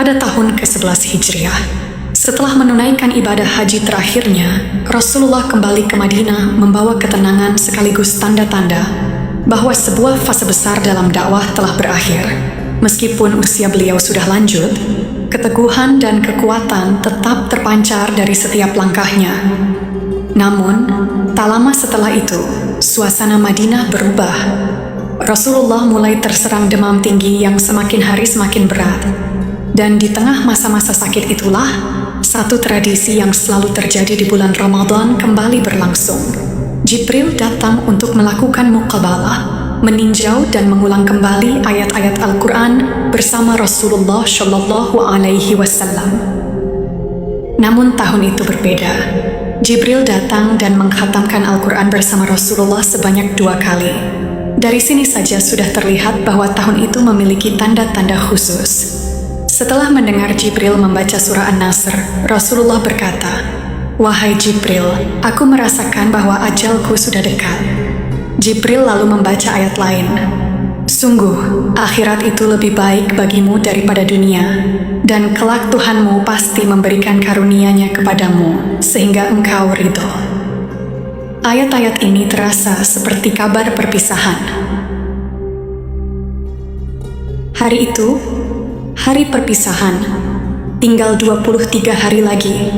Pada tahun ke-11 Hijriah, setelah menunaikan ibadah haji terakhirnya, Rasulullah kembali ke Madinah membawa ketenangan sekaligus tanda-tanda bahwa sebuah fase besar dalam dakwah telah berakhir. Meskipun usia beliau sudah lanjut, keteguhan dan kekuatan tetap terpancar dari setiap langkahnya. Namun, tak lama setelah itu, suasana Madinah berubah. Rasulullah mulai terserang demam tinggi yang semakin hari semakin berat. Dan di tengah masa-masa sakit itulah, satu tradisi yang selalu terjadi di bulan Ramadan kembali berlangsung. Jibril datang untuk melakukan muqabalah, meninjau dan mengulang kembali ayat-ayat Al-Quran bersama Rasulullah Shallallahu Alaihi Wasallam. Namun tahun itu berbeda. Jibril datang dan mengkhatamkan Al-Quran bersama Rasulullah sebanyak 2 kali. Dari sini saja sudah terlihat bahwa tahun itu memiliki tanda-tanda khusus. Setelah mendengar Jibril membaca surah An-Nasr, Rasulullah berkata, "Wahai Jibril, aku merasakan bahwa ajalku sudah dekat." Jibril lalu membaca ayat lain, "Sungguh, akhirat itu lebih baik bagimu daripada dunia, dan kelak Tuhanmu pasti memberikan karunia-Nya kepadamu, sehingga engkau ridho." Ayat-ayat ini terasa seperti kabar perpisahan. Hari itu, hari perpisahan, tinggal 23 hari lagi.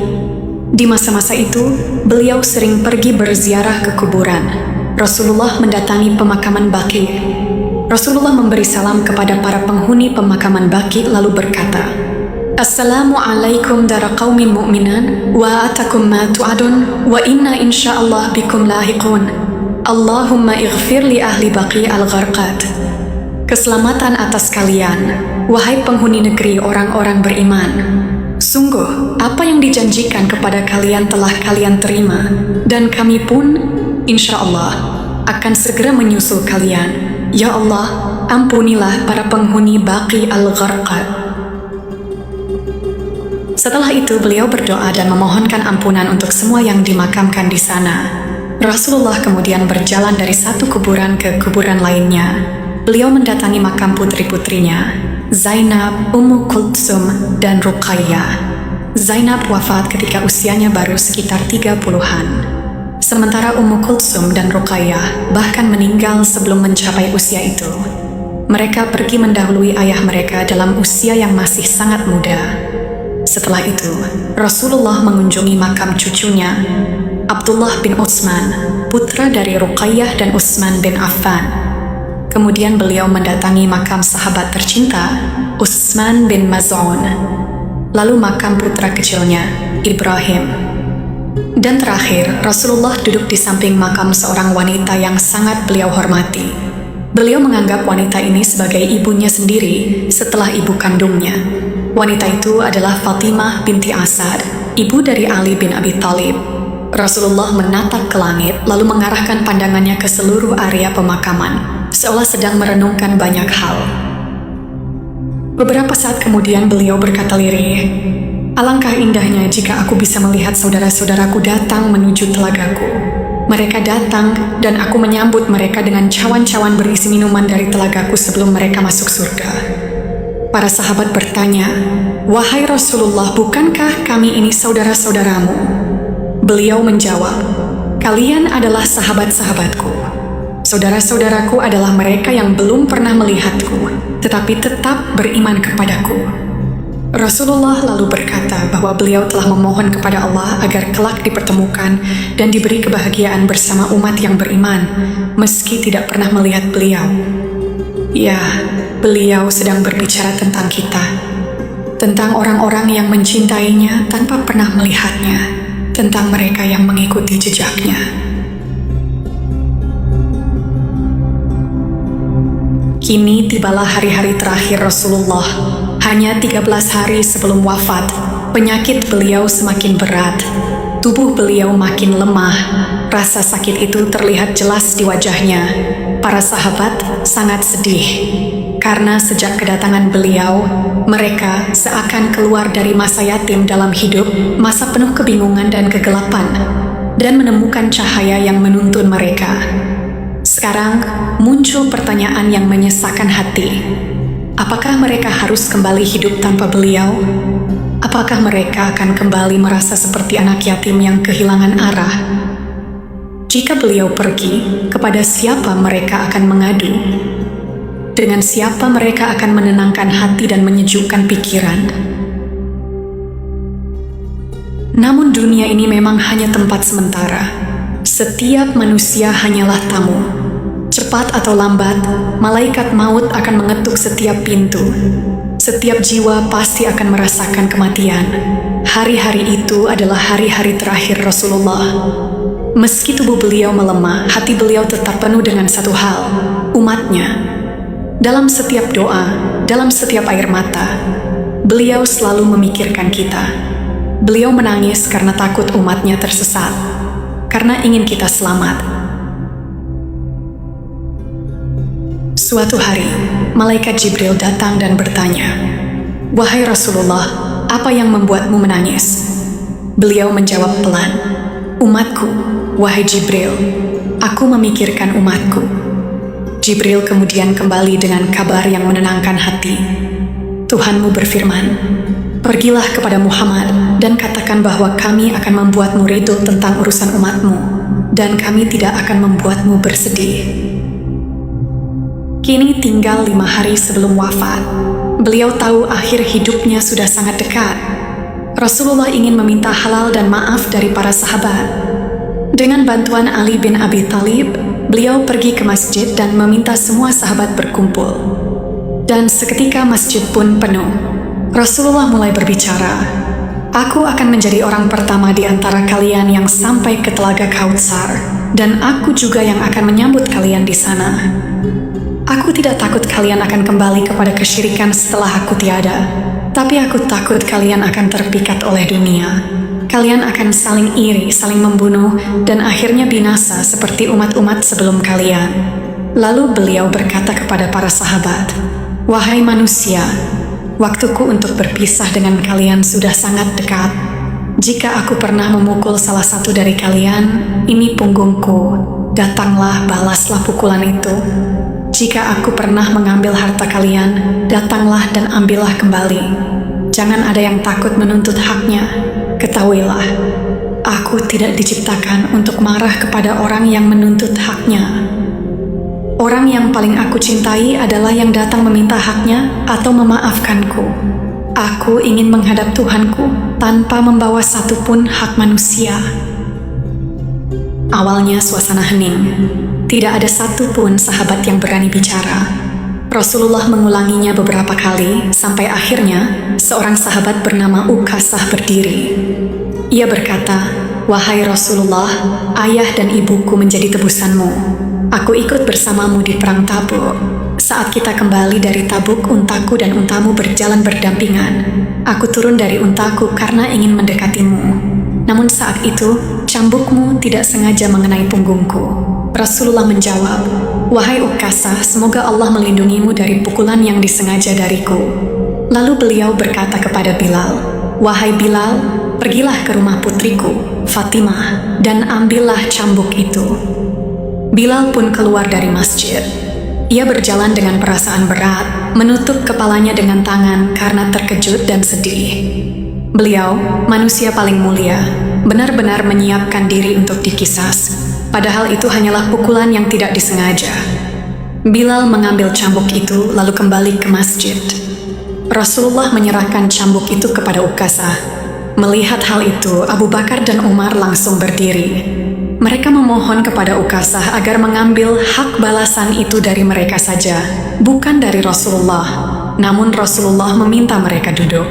Di masa-masa itu, beliau sering pergi berziarah ke kuburan. Rasulullah mendatangi pemakaman Baqi. Rasulullah memberi salam kepada para penghuni pemakaman Baqi lalu berkata, "Assalamualaikum dara qaumin mu'minan wa atakum ma tu'adun wa inna insyaallah bikum lahiqun. Allahumma ighfir li ahli Baqi al-gharqat." Keselamatan atas kalian, wahai penghuni negeri orang-orang beriman. Sungguh, apa yang dijanjikan kepada kalian telah kalian terima, dan kami pun, insya Allah, akan segera menyusul kalian. Ya Allah, ampunilah para penghuni Baqi al-Gharqad. Setelah itu, beliau berdoa dan memohonkan ampunan untuk semua yang dimakamkan di sana. Rasulullah kemudian berjalan dari satu kuburan ke kuburan lainnya. Beliau mendatangi makam putri-putrinya, Zainab, Ummu Kultsum, dan Ruqayyah. Zainab wafat ketika usianya baru sekitar 30-an. Sementara Ummu Kultsum dan Ruqayyah bahkan meninggal sebelum mencapai usia itu. Mereka pergi mendahului ayah mereka dalam usia yang masih sangat muda. Setelah itu, Rasulullah mengunjungi makam cucunya, Abdullah bin Utsman, putra dari Ruqayyah dan Utsman bin Affan. Kemudian beliau mendatangi makam sahabat tercinta, Utsman bin Maz'un, lalu makam putra kecilnya, Ibrahim. Dan terakhir, Rasulullah duduk di samping makam seorang wanita yang sangat beliau hormati. Beliau menganggap wanita ini sebagai ibunya sendiri setelah ibu kandungnya. Wanita itu adalah Fatimah binti Asad, ibu dari Ali bin Abi Thalib. Rasulullah menatap ke langit lalu mengarahkan pandangannya ke seluruh area pemakaman, seolah sedang merenungkan banyak hal. Beberapa saat kemudian beliau berkata lirih, "Alangkah indahnya jika aku bisa melihat saudara-saudaraku datang menuju telagaku. Mereka datang dan aku menyambut mereka dengan cawan-cawan berisi minuman dari telagaku sebelum mereka masuk surga." Para sahabat bertanya, "Wahai Rasulullah, bukankah kami ini saudara-saudaramu?" Beliau menjawab, "Kalian adalah sahabat-sahabatku. Saudara-saudaraku adalah mereka yang belum pernah melihatku, tetapi tetap beriman kepadaku." Rasulullah lalu berkata bahwa beliau telah memohon kepada Allah agar kelak dipertemukan dan diberi kebahagiaan bersama umat yang beriman, meski tidak pernah melihat beliau. Ya, beliau sedang berbicara tentang kita, tentang orang-orang yang mencintainya tanpa pernah melihatnya, tentang mereka yang mengikuti jejaknya. Kini tibalah hari-hari terakhir Rasulullah. Hanya 13 hari sebelum wafat, penyakit beliau semakin berat. Tubuh beliau makin lemah. Rasa sakit itu terlihat jelas di wajahnya. Para sahabat sangat sedih, karena sejak kedatangan beliau, mereka seakan keluar dari masa yatim dalam hidup, masa penuh kebingungan dan kegelapan, dan menemukan cahaya yang menuntun mereka. Sekarang muncul pertanyaan yang menyesakan hati. Apakah mereka harus kembali hidup tanpa beliau? Apakah mereka akan kembali merasa seperti anak yatim yang kehilangan arah? Jika beliau pergi, kepada siapa mereka akan mengadu? Dengan siapa mereka akan menenangkan hati dan menyejukkan pikiran? Namun dunia ini memang hanya tempat sementara. Setiap manusia hanyalah tamu. Cepat atau lambat, malaikat maut akan mengetuk setiap pintu. Setiap jiwa pasti akan merasakan kematian. Hari-hari itu adalah hari-hari terakhir Rasulullah. Meski tubuh beliau melemah, hati beliau tetap penuh dengan satu hal, umatnya. Dalam setiap doa, dalam setiap air mata, beliau selalu memikirkan kita. Beliau menangis karena takut umatnya tersesat, karena ingin kita selamat. Suatu hari, malaikat Jibril datang dan bertanya, "Wahai Rasulullah, apa yang membuatmu menangis?" Beliau menjawab pelan, "Umatku, wahai Jibril, aku memikirkan umatku." Jibril kemudian kembali dengan kabar yang menenangkan hati. Tuhanmu berfirman, "Pergilah kepada Muhammad dan katakan bahwa kami akan membuatmu ridho tentang urusan umatmu, dan kami tidak akan membuatmu bersedih." Kini tinggal 5 hari sebelum wafat. Beliau tahu akhir hidupnya sudah sangat dekat. Rasulullah ingin meminta halal dan maaf dari para sahabat. Dengan bantuan Ali bin Abi Thalib, beliau pergi ke masjid dan meminta semua sahabat berkumpul. Dan seketika masjid pun penuh. Rasulullah mulai berbicara, "Aku akan menjadi orang pertama di antara kalian yang sampai ke Telaga Kautsar, dan aku juga yang akan menyambut kalian di sana. Aku tidak takut kalian akan kembali kepada kesyirikan setelah aku tiada, tapi aku takut kalian akan terpikat oleh dunia. Kalian akan saling iri, saling membunuh, dan akhirnya binasa seperti umat-umat sebelum kalian." Lalu beliau berkata kepada para sahabat, "Wahai manusia, waktuku untuk berpisah dengan kalian sudah sangat dekat. Jika aku pernah memukul salah satu dari kalian, ini punggungku. Datanglah, balaslah pukulan itu. Jika aku pernah mengambil harta kalian, datanglah dan ambillah kembali. Jangan ada yang takut menuntut haknya. Ketahuilah, aku tidak diciptakan untuk marah kepada orang yang menuntut haknya. Orang yang paling aku cintai adalah yang datang meminta haknya atau memaafkanku. Aku ingin menghadap Tuhanku tanpa membawa satupun hak manusia." Awalnya suasana hening. Tidak ada satupun sahabat yang berani bicara. Rasulullah mengulanginya beberapa kali, sampai akhirnya seorang sahabat bernama Ukasah berdiri. Ia berkata, "Wahai Rasulullah, ayah dan ibuku menjadi tebusanmu. Aku ikut bersamamu di perang Tabuk. Saat kita kembali dari Tabuk, untaku dan untamu berjalan berdampingan. Aku turun dari untaku karena ingin mendekatimu. Namun saat itu, cambukmu tidak sengaja mengenai punggungku." Rasulullah menjawab, "Wahai Ukasah, semoga Allah melindungimu dari pukulan yang disengaja dariku." Lalu beliau berkata kepada Bilal, "Wahai Bilal, pergilah ke rumah putriku, Fatimah, dan ambillah cambuk itu." Bilal pun keluar dari masjid. Ia berjalan dengan perasaan berat, menutup kepalanya dengan tangan karena terkejut dan sedih. Beliau, manusia paling mulia, benar-benar menyiapkan diri untuk dikisas. Padahal itu hanyalah pukulan yang tidak disengaja. Bilal mengambil cambuk itu lalu kembali ke masjid. Rasulullah menyerahkan cambuk itu kepada Ukasah. Melihat hal itu, Abu Bakar dan Umar langsung berdiri. Mereka memohon kepada Ukasah agar mengambil hak balasan itu dari mereka saja, bukan dari Rasulullah. Namun Rasulullah meminta mereka duduk.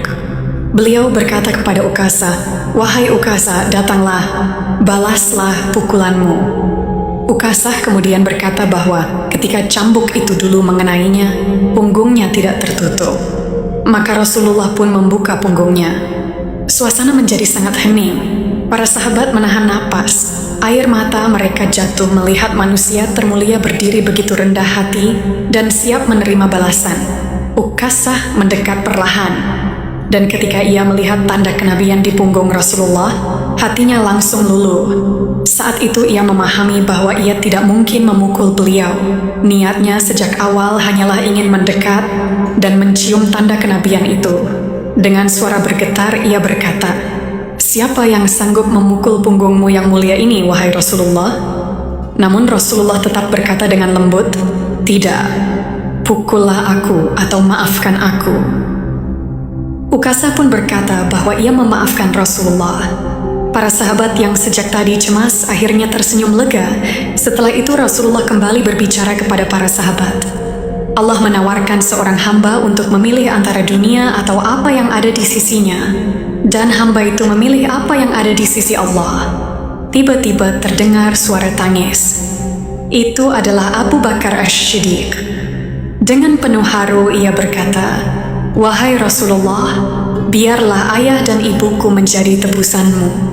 Beliau berkata kepada Ukasah, "Wahai Ukasah, datanglah, balaslah pukulanmu." Ukasah kemudian berkata bahwa ketika cambuk itu dulu mengenainya, punggungnya tidak tertutup. Maka Rasulullah pun membuka punggungnya. Suasana menjadi sangat hening. Para sahabat menahan napas. Air mata mereka jatuh melihat manusia termulia berdiri begitu rendah hati dan siap menerima balasan. Ukasah mendekat perlahan. Dan ketika ia melihat tanda kenabian di punggung Rasulullah, hatinya langsung luluh. Saat itu ia memahami bahwa ia tidak mungkin memukul beliau. Niatnya sejak awal hanyalah ingin mendekat dan mencium tanda kenabian itu. Dengan suara bergetar ia berkata, "Siapa yang sanggup memukul punggungmu yang mulia ini, wahai Rasulullah?" Namun Rasulullah tetap berkata dengan lembut, "Tidak, pukullah aku atau maafkan aku." Ukasha pun berkata bahwa ia memaafkan Rasulullah. Para sahabat yang sejak tadi cemas akhirnya tersenyum lega. Setelah itu Rasulullah kembali berbicara kepada para sahabat. Allah menawarkan seorang hamba untuk memilih antara dunia atau apa yang ada di sisinya. Dan hamba itu memilih apa yang ada di sisi Allah. Tiba-tiba terdengar suara tangis. Itu adalah Abu Bakar Ash-Shiddiq. Dengan penuh haru ia berkata, "Wahai Rasulullah, biarlah ayah dan ibuku menjadi tebusanmu."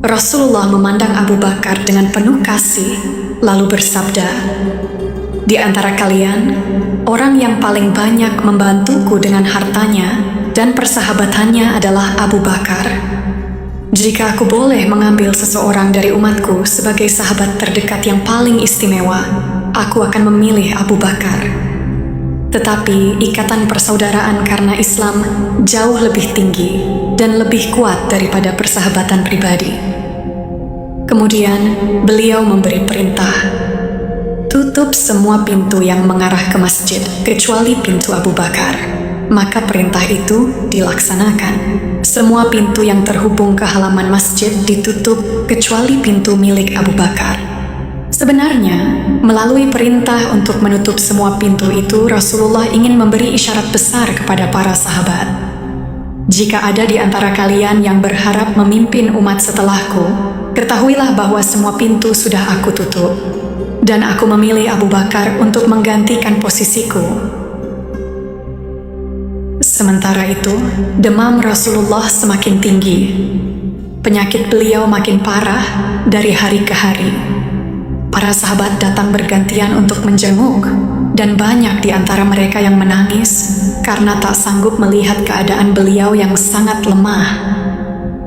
Rasulullah memandang Abu Bakar dengan penuh kasih, lalu bersabda, "Di antara kalian, orang yang paling banyak membantuku dengan hartanya dan persahabatannya adalah Abu Bakar. Jika aku boleh mengambil seseorang dari umatku sebagai sahabat terdekat yang paling istimewa, aku akan memilih Abu Bakar. Tetapi ikatan persaudaraan karena Islam jauh lebih tinggi dan lebih kuat daripada persahabatan pribadi." Kemudian beliau memberi perintah, "Tutup semua pintu yang mengarah ke masjid kecuali pintu Abu Bakar." Maka perintah itu dilaksanakan. Semua pintu yang terhubung ke halaman masjid ditutup kecuali pintu milik Abu Bakar. Sebenarnya, melalui perintah untuk menutup semua pintu itu, Rasulullah ingin memberi isyarat besar kepada para sahabat. "Jika ada di antara kalian yang berharap memimpin umat setelahku, ketahuilah bahwa semua pintu sudah aku tutup, dan aku memilih Abu Bakar untuk menggantikan posisiku." Sementara itu, demam Rasulullah semakin tinggi. Penyakit beliau makin parah dari hari ke hari. Para sahabat datang bergantian untuk menjenguk, dan banyak di antara mereka yang menangis karena tak sanggup melihat keadaan beliau yang sangat lemah.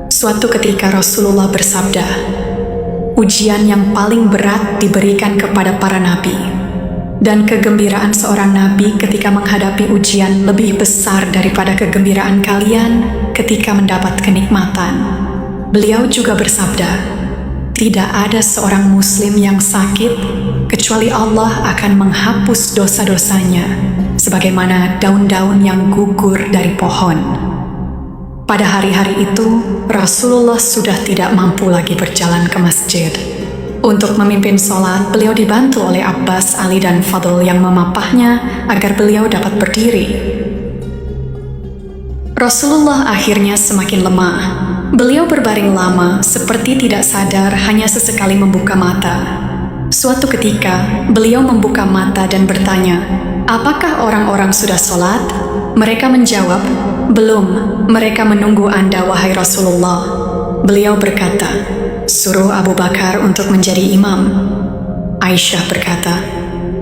Suatu ketika Rasulullah bersabda, "Ujian yang paling berat diberikan kepada para nabi, dan kegembiraan seorang nabi ketika menghadapi ujian lebih besar daripada kegembiraan kalian ketika mendapat kenikmatan." Beliau juga bersabda, "Tidak ada seorang muslim yang sakit kecuali Allah akan menghapus dosa-dosanya sebagaimana daun-daun yang gugur dari pohon." Pada hari-hari itu, Rasulullah sudah tidak mampu lagi berjalan ke masjid. Untuk memimpin sholat, beliau dibantu oleh Abbas, Ali, dan Fadl yang memapahnya agar beliau dapat berdiri. Rasulullah akhirnya semakin lemah. Beliau berbaring lama, seperti tidak sadar, hanya sesekali membuka mata. Suatu ketika, beliau membuka mata dan bertanya, "Apakah orang-orang sudah sholat?" Mereka menjawab, "Belum, mereka menunggu Anda, wahai Rasulullah." Beliau berkata, "Suruh Abu Bakar untuk menjadi imam." Aisyah berkata,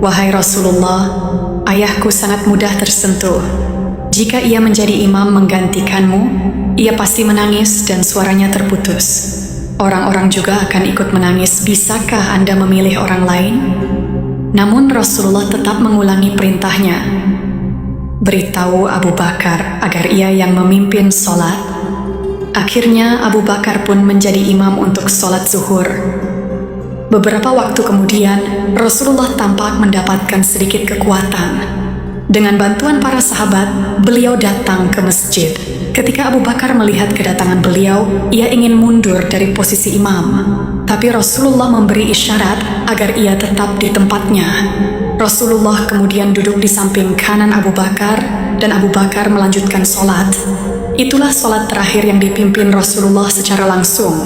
"Wahai Rasulullah, ayahku sangat mudah tersentuh. Jika ia menjadi imam menggantikanmu, ia pasti menangis dan suaranya terputus. Orang-orang juga akan ikut menangis. Bisakah Anda memilih orang lain?" Namun Rasulullah tetap mengulangi perintahnya, "Beritahu Abu Bakar agar ia yang memimpin sholat." Akhirnya Abu Bakar pun menjadi imam untuk sholat zuhur. Beberapa waktu kemudian, Rasulullah tampak mendapatkan sedikit kekuatan. Dengan bantuan para sahabat, beliau datang ke masjid. Ketika Abu Bakar melihat kedatangan beliau, ia ingin mundur dari posisi imam. Tapi Rasulullah memberi isyarat agar ia tetap di tempatnya. Rasulullah kemudian duduk di samping kanan Abu Bakar, dan Abu Bakar melanjutkan sholat. Itulah sholat terakhir yang dipimpin Rasulullah secara langsung.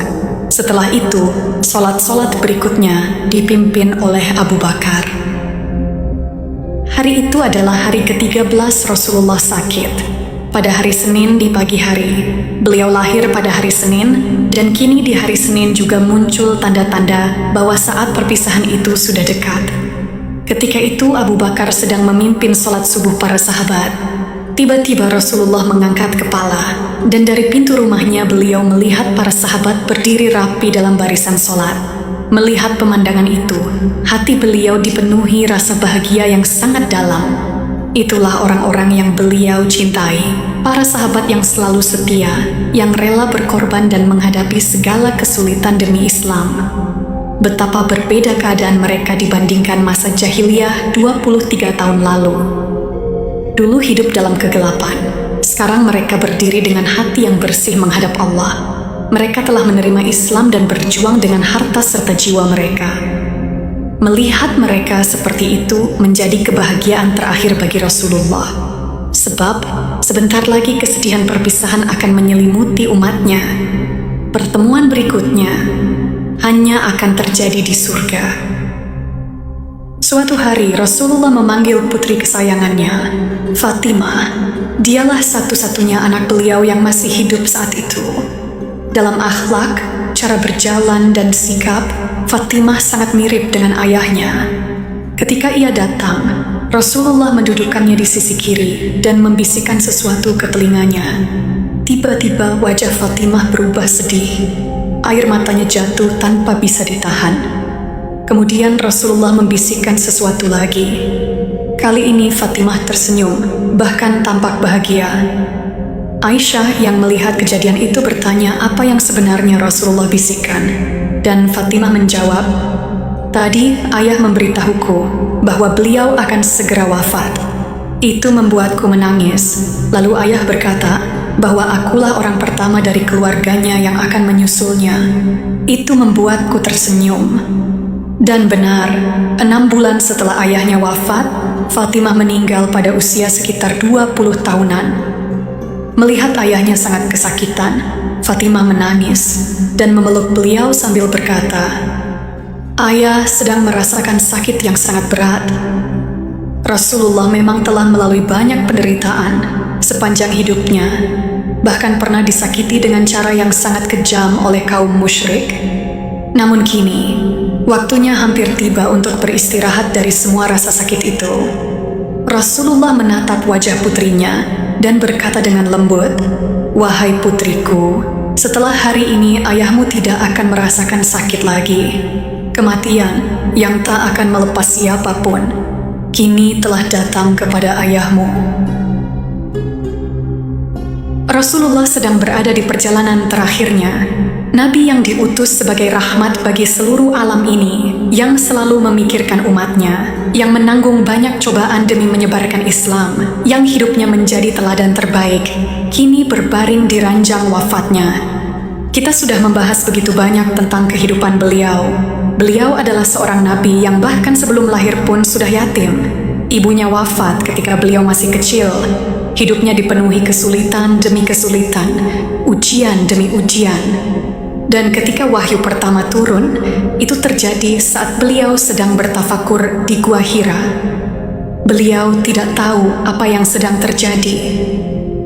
Setelah itu, sholat-sholat berikutnya dipimpin oleh Abu Bakar. Hari itu adalah hari ke-13 Rasulullah sakit. Pada hari Senin di pagi hari, beliau lahir pada hari Senin, dan kini di hari Senin juga muncul tanda-tanda bahwa saat perpisahan itu sudah dekat. Ketika itu Abu Bakar sedang memimpin sholat subuh para sahabat. Tiba-tiba Rasulullah mengangkat kepala, dan dari pintu rumahnya beliau melihat para sahabat berdiri rapi dalam barisan sholat. Melihat pemandangan itu, hati beliau dipenuhi rasa bahagia yang sangat dalam. Itulah orang-orang yang beliau cintai, para sahabat yang selalu setia, yang rela berkorban dan menghadapi segala kesulitan demi Islam. Betapa berbeda keadaan mereka dibandingkan masa jahiliyah 23 tahun lalu. Dulu hidup dalam kegelapan, sekarang mereka berdiri dengan hati yang bersih menghadap Allah. Mereka telah menerima Islam dan berjuang dengan harta serta jiwa mereka. Melihat mereka seperti itu menjadi kebahagiaan terakhir bagi Rasulullah. Sebab sebentar lagi kesedihan perpisahan akan menyelimuti umatnya. Pertemuan berikutnya hanya akan terjadi di surga. Suatu hari Rasulullah memanggil putri kesayangannya, Fatimah. Dialah satu-satunya anak beliau yang masih hidup saat itu. Dalam akhlak, cara berjalan dan sikap, Fatimah sangat mirip dengan ayahnya. Ketika ia datang, Rasulullah mendudukkannya di sisi kiri dan membisikkan sesuatu ke telinganya. Tiba-tiba wajah Fatimah berubah sedih. Air matanya jatuh tanpa bisa ditahan. Kemudian Rasulullah membisikkan sesuatu lagi. Kali ini Fatimah tersenyum, bahkan tampak bahagia. Aisyah yang melihat kejadian itu bertanya apa yang sebenarnya Rasulullah bisikkan. Dan Fatimah menjawab, "Tadi ayah memberitahuku bahwa beliau akan segera wafat. Itu membuatku menangis. Lalu ayah berkata bahwa akulah orang pertama dari keluarganya yang akan menyusulnya. Itu membuatku tersenyum." Dan benar, 6 bulan setelah ayahnya wafat, Fatimah meninggal pada usia sekitar 20 tahunan. Melihat ayahnya sangat kesakitan, Fatimah menangis dan memeluk beliau sambil berkata, "Ayah sedang merasakan sakit yang sangat berat." Rasulullah memang telah melalui banyak penderitaan sepanjang hidupnya, bahkan pernah disakiti dengan cara yang sangat kejam oleh kaum musyrik. Namun kini, waktunya hampir tiba untuk beristirahat dari semua rasa sakit itu. Rasulullah menatap wajah putrinya dan berkata dengan lembut, "Wahai putriku, setelah hari ini ayahmu tidak akan merasakan sakit lagi. Kematian yang tak akan melepas siapapun, kini telah datang kepada ayahmu." Rasulullah sedang berada di perjalanan terakhirnya. Nabi yang diutus sebagai rahmat bagi seluruh alam ini, yang selalu memikirkan umatnya, yang menanggung banyak cobaan demi menyebarkan Islam, yang hidupnya menjadi teladan terbaik, kini berbaring di ranjang wafatnya. Kita sudah membahas begitu banyak tentang kehidupan beliau. Beliau adalah seorang nabi yang bahkan sebelum lahir pun sudah yatim. Ibunya wafat ketika beliau masih kecil. Hidupnya dipenuhi kesulitan demi kesulitan, ujian demi ujian. Dan ketika wahyu pertama turun, itu terjadi saat beliau sedang bertafakur di Gua Hira. Beliau tidak tahu apa yang sedang terjadi.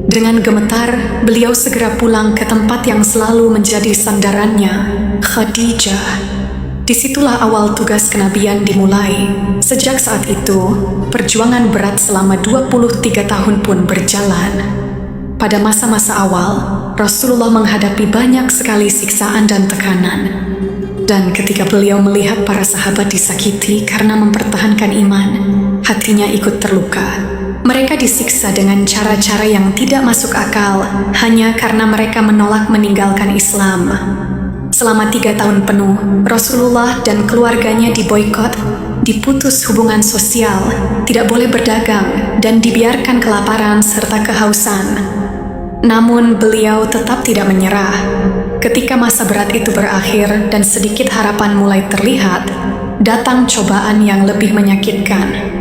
Dengan gemetar, beliau segera pulang ke tempat yang selalu menjadi sandarannya, Khadijah. Disitulah awal tugas kenabian dimulai. Sejak saat itu, perjuangan berat selama 23 tahun pun berjalan. Pada masa-masa awal, Rasulullah menghadapi banyak sekali siksaan dan tekanan. Dan ketika beliau melihat para sahabat disakiti karena mempertahankan iman, hatinya ikut terluka. Mereka disiksa dengan cara-cara yang tidak masuk akal hanya karena mereka menolak meninggalkan Islam. Selama 3 tahun penuh, Rasulullah dan keluarganya diboikot, diputus hubungan sosial, tidak boleh berdagang, dan dibiarkan kelaparan serta kehausan. Namun beliau tetap tidak menyerah. Ketika masa berat itu berakhir dan sedikit harapan mulai terlihat, datang cobaan yang lebih menyakitkan.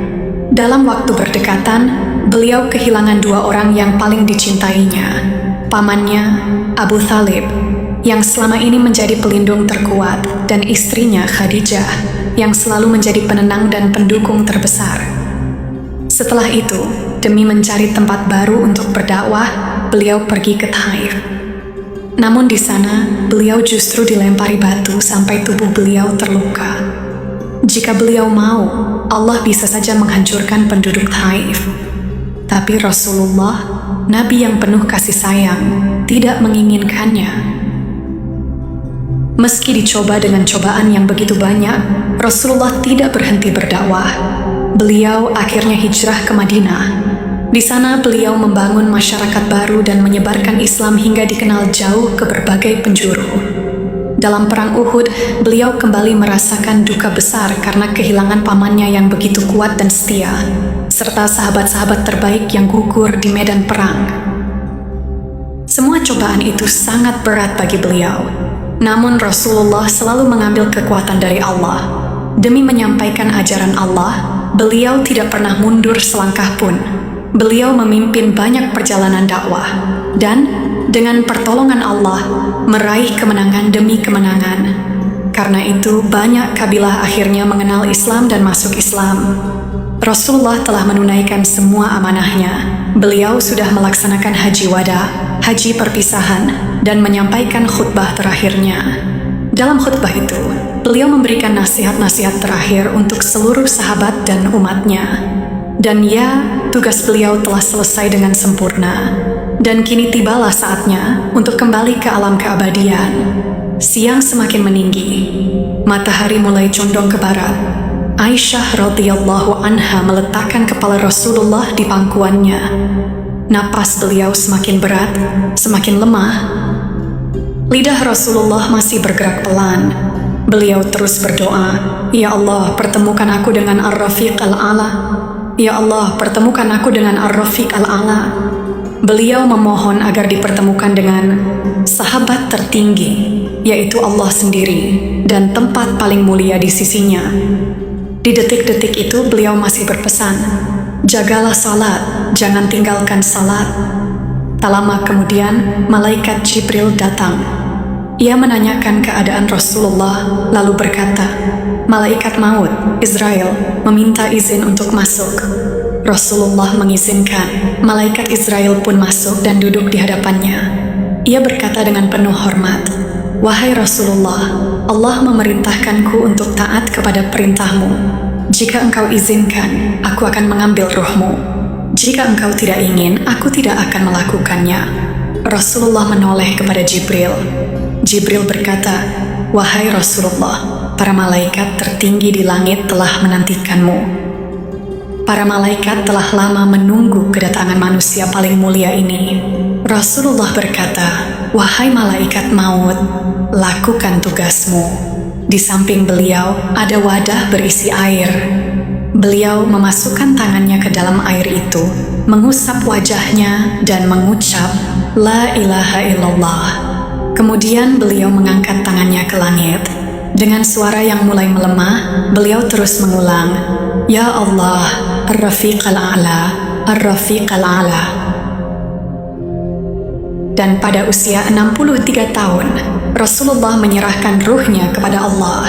Dalam waktu berdekatan, beliau kehilangan 2 orang yang paling dicintainya. Pamannya, Abu Thalib, yang selama ini menjadi pelindung terkuat, dan istrinya Khadijah, yang selalu menjadi penenang dan pendukung terbesar. Setelah itu, demi mencari tempat baru untuk berdakwah, beliau pergi ke Taif. Namun di sana, beliau justru dilempari batu sampai tubuh beliau terluka. Jika beliau mau, Allah bisa saja menghancurkan penduduk Taif. Tapi Rasulullah, Nabi yang penuh kasih sayang, tidak menginginkannya. Meski dicoba dengan cobaan yang begitu banyak, Rasulullah tidak berhenti berdakwah. Beliau akhirnya hijrah ke Madinah. Di sana beliau membangun masyarakat baru dan menyebarkan Islam hingga dikenal jauh ke berbagai penjuru. Dalam perang Uhud, beliau kembali merasakan duka besar karena kehilangan pamannya yang begitu kuat dan setia, serta sahabat-sahabat terbaik yang gugur di medan perang. Semua cobaan itu sangat berat bagi beliau. Namun Rasulullah selalu mengambil kekuatan dari Allah. Demi menyampaikan ajaran Allah, beliau tidak pernah mundur selangkah pun. Beliau memimpin banyak perjalanan dakwah, dan dengan pertolongan Allah, meraih kemenangan demi kemenangan. Karena itu, banyak kabilah akhirnya mengenal Islam dan masuk Islam. Rasulullah telah menunaikan semua amanahnya. Beliau sudah melaksanakan haji wada, haji perpisahan, dan menyampaikan khutbah terakhirnya. Dalam khutbah itu, beliau memberikan nasihat-nasihat terakhir untuk seluruh sahabat dan umatnya. Dan ya, tugas beliau telah selesai dengan sempurna. Dan kini tibalah saatnya untuk kembali ke alam keabadian. Siang semakin meninggi, matahari mulai condong ke barat. Aisyah radhiyallahu anha meletakkan kepala Rasulullah di pangkuannya. Napas beliau semakin berat, semakin lemah. Lidah Rasulullah masih bergerak pelan. Beliau terus berdoa, "Ya Allah, pertemukan aku dengan Ar-Rafiq Al-A'la. Ya Allah, pertemukan aku dengan Ar-Rafiq Al-A'la." Beliau memohon agar dipertemukan dengan sahabat tertinggi, yaitu Allah sendiri, dan tempat paling mulia di sisinya. Di detik-detik itu beliau masih berpesan, "Jagalah salat, jangan tinggalkan salat." Tak lama kemudian, malaikat Jibril datang. Ia menanyakan keadaan Rasulullah, lalu berkata, "Malaikat maut, Israel, meminta izin untuk masuk." Rasulullah mengizinkan. Malaikat Israel pun masuk dan duduk di hadapannya. Ia berkata dengan penuh hormat, "Wahai Rasulullah, Allah memerintahkanku untuk taat kepada perintahmu. Jika engkau izinkan, aku akan mengambil ruhmu. Jika engkau tidak ingin, aku tidak akan melakukannya." Rasulullah menoleh kepada Jibril. Jibril berkata, "Wahai Rasulullah, para malaikat tertinggi di langit telah menantikanmu. Para malaikat telah lama menunggu kedatangan manusia paling mulia ini." Rasulullah berkata, "Wahai malaikat maut, lakukan tugasmu." Di samping beliau ada wadah berisi air. Beliau memasukkan tangannya ke dalam air itu, mengusap wajahnya dan mengucap, "La ilaha illallah." Kemudian beliau mengangkat tangannya ke langit. Dengan suara yang mulai melemah, beliau terus mengulang, "Ya Allah, Ar-Rafiq Al-A'la, Ar-Rafiq Al-A'la." Dan pada usia 63 tahun, Rasulullah menyerahkan ruhnya kepada Allah.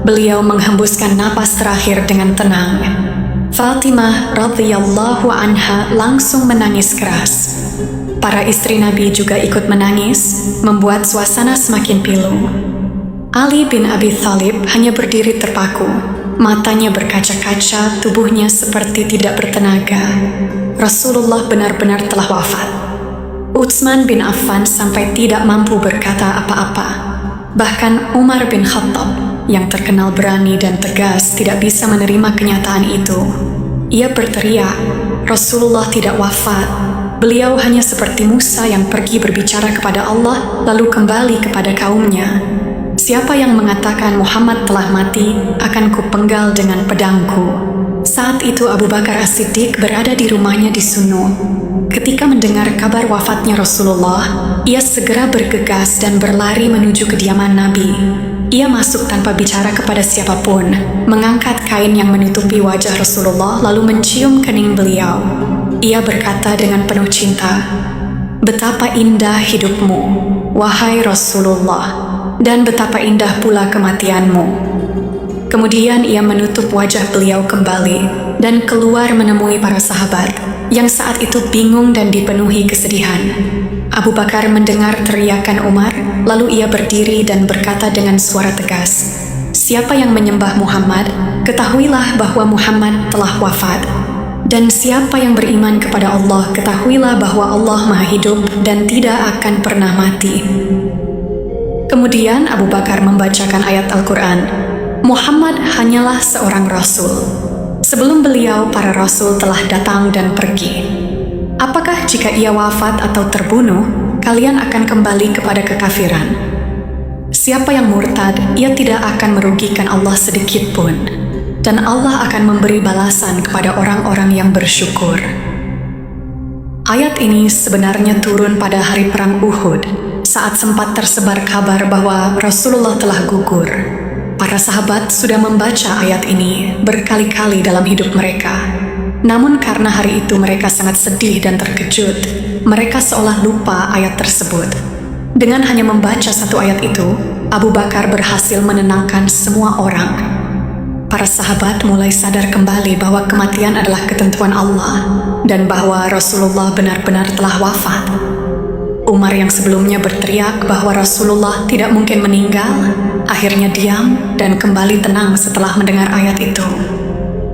Beliau menghembuskan napas terakhir dengan tenang. Fatimah radhiyallahu anha langsung menangis keras. Para istri Nabi juga ikut menangis, membuat suasana semakin pilu. Ali bin Abi Thalib hanya berdiri terpaku. Matanya berkaca-kaca, tubuhnya seperti tidak bertenaga. Rasulullah benar-benar telah wafat. Utsman bin Affan sampai tidak mampu berkata apa-apa. Bahkan Umar bin Khattab, yang terkenal berani dan tegas, tidak bisa menerima kenyataan itu. Ia berteriak, "Rasulullah tidak wafat. Beliau hanya seperti Musa yang pergi berbicara kepada Allah, lalu kembali kepada kaumnya. Siapa yang mengatakan Muhammad telah mati, akan kupenggal dengan pedangku." Saat itu Abu Bakar As-Siddiq berada di rumahnya di Sunu. Ketika mendengar kabar wafatnya Rasulullah, ia segera bergegas dan berlari menuju kediaman Nabi. Ia masuk tanpa bicara kepada siapapun, mengangkat kain yang menutupi wajah Rasulullah lalu mencium kening beliau. Ia berkata dengan penuh cinta, "Betapa indah hidupmu, wahai Rasulullah, dan betapa indah pula kematianmu." Kemudian ia menutup wajah beliau kembali dan keluar menemui para sahabat yang saat itu bingung dan dipenuhi kesedihan. Abu Bakar mendengar teriakan Umar, lalu ia berdiri dan berkata dengan suara tegas, "Siapa yang menyembah Muhammad, ketahuilah bahwa Muhammad telah wafat." Dan siapa yang beriman kepada Allah, ketahuilah bahwa Allah Maha Hidup dan tidak akan pernah mati. Kemudian Abu Bakar membacakan ayat Al-Quran. Muhammad hanyalah seorang rasul. Sebelum beliau, para rasul telah datang dan pergi. Apakah jika ia wafat atau terbunuh, kalian akan kembali kepada kekafiran? Siapa yang murtad, ia tidak akan merugikan Allah sedikit pun. Dan Allah akan memberi balasan kepada orang-orang yang bersyukur. Ayat ini sebenarnya turun pada hari perang Uhud, saat sempat tersebar kabar bahwa Rasulullah telah gugur. Para sahabat sudah membaca ayat ini berkali-kali dalam hidup mereka. Namun karena hari itu mereka sangat sedih dan terkejut, mereka seolah lupa ayat tersebut. Dengan hanya membaca satu ayat itu, Abu Bakar berhasil menenangkan semua orang. Para sahabat mulai sadar kembali bahwa kematian adalah ketentuan Allah dan bahwa Rasulullah benar-benar telah wafat. Umar yang sebelumnya berteriak bahwa Rasulullah tidak mungkin meninggal, akhirnya diam dan kembali tenang setelah mendengar ayat itu.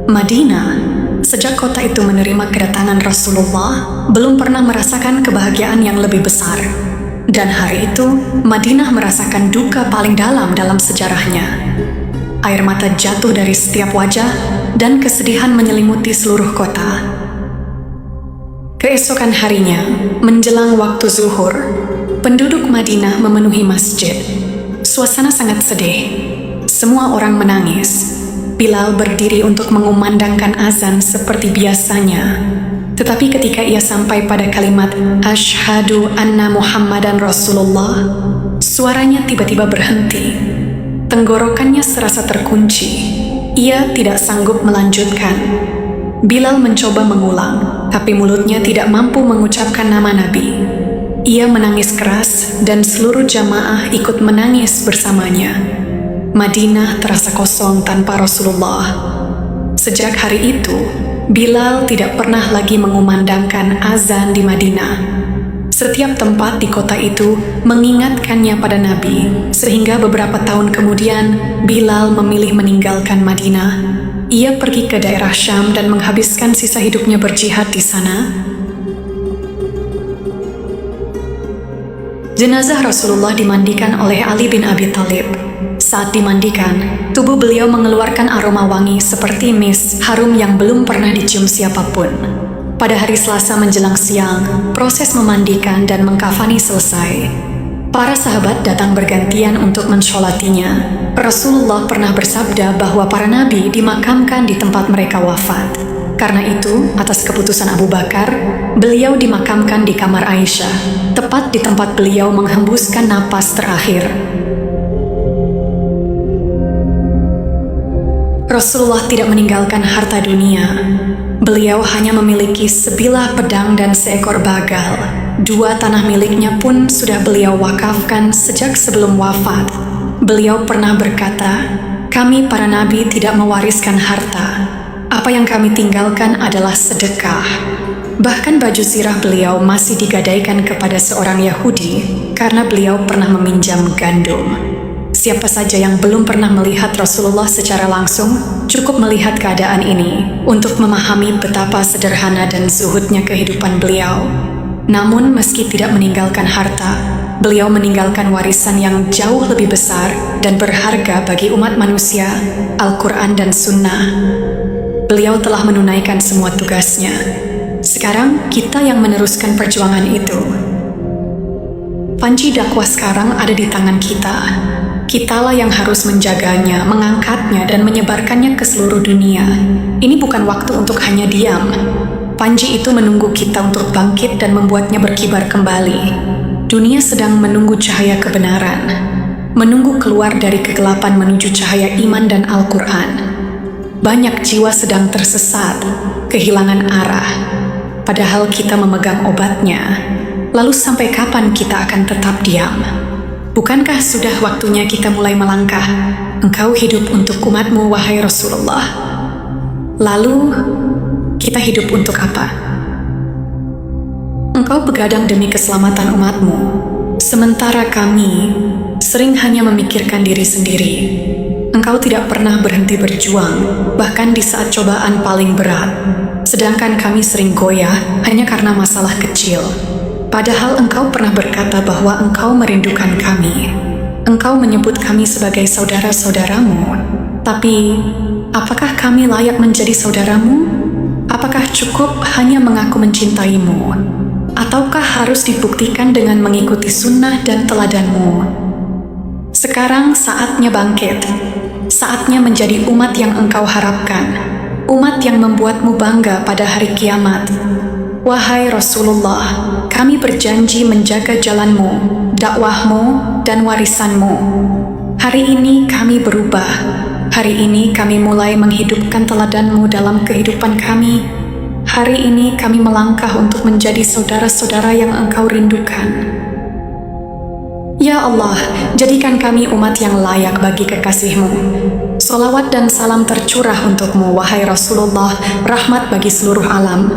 Madinah, sejak kota itu menerima kedatangan Rasulullah, belum pernah merasakan kebahagiaan yang lebih besar. Dan hari itu, Madinah merasakan duka paling dalam sejarahnya. Air mata jatuh dari setiap wajah dan kesedihan menyelimuti seluruh kota. Keesokan harinya, menjelang waktu zuhur, penduduk Madinah memenuhi masjid. Suasana sangat sedih. Semua orang menangis. Bilal berdiri untuk mengumandangkan azan seperti biasanya. Tetapi ketika ia sampai pada kalimat Asyhadu anna Muhammadan Rasulullah, suaranya tiba-tiba berhenti. Tenggorokannya serasa terkunci. Ia tidak sanggup melanjutkan. Bilal mencoba mengulang, tapi mulutnya tidak mampu mengucapkan nama Nabi. Ia menangis keras dan seluruh jamaah ikut menangis bersamanya. Madinah terasa kosong tanpa Rasulullah. Sejak hari itu, Bilal tidak pernah lagi mengumandangkan azan di Madinah. Setiap tempat di kota itu mengingatkannya pada Nabi, sehingga beberapa tahun kemudian Bilal memilih meninggalkan Madinah. Ia pergi ke daerah Syam dan menghabiskan sisa hidupnya berjihad di sana. Jenazah Rasulullah dimandikan oleh Ali bin Abi Thalib. Saat dimandikan, tubuh beliau mengeluarkan aroma wangi seperti mis harum yang belum pernah dicium siapapun. Pada hari Selasa menjelang siang, proses memandikan dan mengkafani selesai. Para sahabat datang bergantian untuk mensholatinya. Rasulullah pernah bersabda bahwa para nabi dimakamkan di tempat mereka wafat. Karena itu, atas keputusan Abu Bakar, beliau dimakamkan di kamar Aisyah, tepat di tempat beliau menghembuskan napas terakhir. Rasulullah tidak meninggalkan harta dunia. Beliau hanya memiliki sebilah pedang dan seekor bagal. 2 tanah miliknya pun sudah beliau wakafkan sejak sebelum wafat. Beliau pernah berkata, "Kami para nabi tidak mewariskan harta. Apa yang kami tinggalkan adalah sedekah." Bahkan baju zirah beliau masih digadaikan kepada seorang Yahudi karena beliau pernah meminjam gandum. Siapa saja yang belum pernah melihat Rasulullah secara langsung, cukup melihat keadaan ini untuk memahami betapa sederhana dan zuhudnya kehidupan beliau. Namun meski tidak meninggalkan harta, beliau meninggalkan warisan yang jauh lebih besar dan berharga bagi umat manusia, Al-Quran dan Sunnah. Beliau telah menunaikan semua tugasnya. Sekarang kita yang meneruskan perjuangan itu. Panci dakwah sekarang ada di tangan kita. Kitalah yang harus menjaganya, mengangkatnya, dan menyebarkannya ke seluruh dunia. Ini bukan waktu untuk hanya diam. Panji itu menunggu kita untuk bangkit dan membuatnya berkibar kembali. Dunia sedang menunggu cahaya kebenaran, menunggu keluar dari kegelapan menuju cahaya iman dan Al-Quran. Banyak jiwa sedang tersesat, kehilangan arah. Padahal kita memegang obatnya. Lalu sampai kapan kita akan tetap diam? Bukankah sudah waktunya kita mulai melangkah? Engkau hidup untuk umatmu, wahai Rasulullah. Lalu, kita hidup untuk apa? Engkau begadang demi keselamatan umatmu, sementara kami sering hanya memikirkan diri sendiri. Engkau tidak pernah berhenti berjuang, bahkan di saat cobaan paling berat. sedangkan kami sering goyah hanya karena masalah kecil. Padahal Engkau pernah berkata bahwa Engkau merindukan kami. Engkau menyebut kami sebagai saudara-saudaramu. Tapi, apakah kami layak menjadi saudaramu? Apakah cukup hanya mengaku mencintaimu? Ataukah harus dibuktikan dengan mengikuti sunnah dan teladanmu? Sekarang saatnya bangkit. Saatnya menjadi umat yang Engkau harapkan. Umat yang membuatmu bangga pada hari kiamat. Wahai Rasulullah, kami berjanji menjaga jalanmu, dakwahmu, dan warisanmu. Hari ini kami berubah. Hari ini kami mulai menghidupkan teladanmu dalam kehidupan kami. Hari ini kami melangkah untuk menjadi saudara-saudara yang Engkau rindukan. Ya Allah, jadikan kami umat yang layak bagi kekasih-Mu. Salawat dan salam tercurah untukmu, wahai Rasulullah, rahmat bagi seluruh alam.